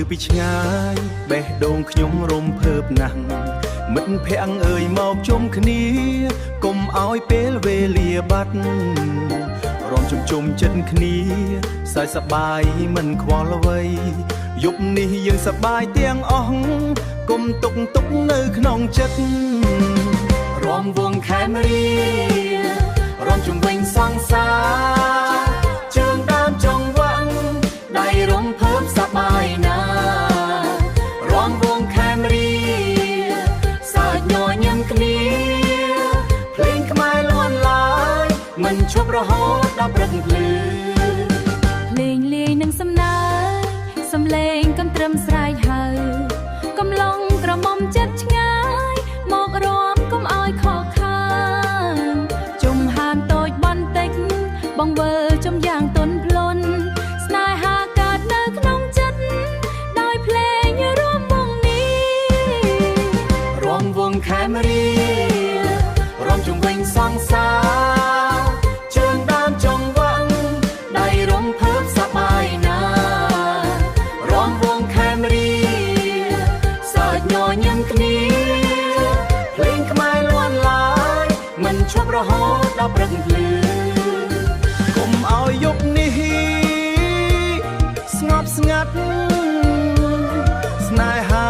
ពីឆ្ងាយបេះដូងខ្ញុំរំភើបណាស់មិត្តភ័ក្តិអើយមកជុំគ្នាកុំឲ្យពេលវេលាបាត់រំជុំចិត្តគ្នាសើចសប្បាយមិនខ្វល់អ្វីយប់នេះយើងសប្បាយទាំងអស់កុំទុកនៅក្នុងចិត្តរំវងខេមរីរំជុំវិញសង្សារជើងដើមចង់វាំងដៃរំភើបសប្បាយណារំវងខេមរីសើចញញឹមគ្នាភ្លេងខ្មែរលាន់ឡាយមិនឈប់រហូតដល់ព្រឹកភ្លឺលេងលេងនឹងសំណើសំឡេងកំត្រឹមស្រែកហៅកំឡុងក្រមុំចិត្តឆ្ងាយមករំកុំឲ្យខកខានជុំហានតូចបន្តិចបងវើចំយ៉ាងទន់ភ្លន់ស្នេហាកើតនៅក្នុងចិត្តដោយភ្លេងរួមវងនេះរំវងខេមរីរំជុំវិញសង្សារជើងដើមចង់វាំងដៃរំភើបសប្បាយណារំវងខេមរីសើចញញឹមគ្នាភ្លេងខ្មែរលាន់ឡាយមិនឈប់រហូតដល់ព្រឹកភ្លឺកុំឲ្យយប់នេះស្ងប់ស្ងាត់ស្នេហា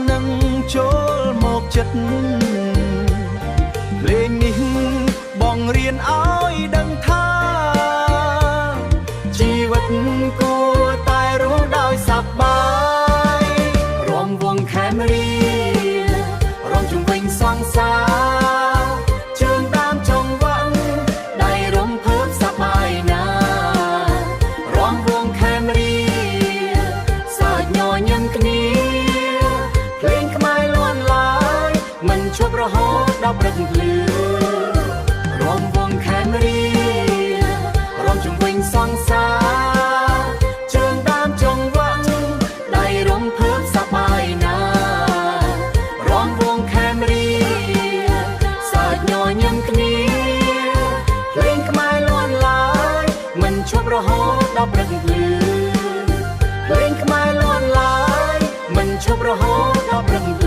នឹងចូលមកចិត្តភ្លេងនេះបងរៀនឲ្យដឹងថាជីវិតគួរតែរស់ដោយសប្បាយរំវងខេមរីរំជុំវិញសង្សារជើងដើមចង់វាំងដៃរំភើបសប្បាយណារំវងខេមរីសើចញញឹមគ្នាភ្លេងខ្មែរលាន់ឡាយមិនឈប់រហូតដល់ព្រឹកភ្លឺរំវងខេមរីរំជុំវិញសង្សារជើងដើមចង់វាំងដៃរំភើបសប្បាយណារំវងខេមរីសើចញញឹមគ្នាភ្លេងខ្មែរលាន់ឡាយមិនឈប់រហូតដល់ព្រឹកភ្លឺភ្លេងខ្មែរលាន់ឡាយមិនឈប់រហូតដល់ព្រឹកភ្លឺ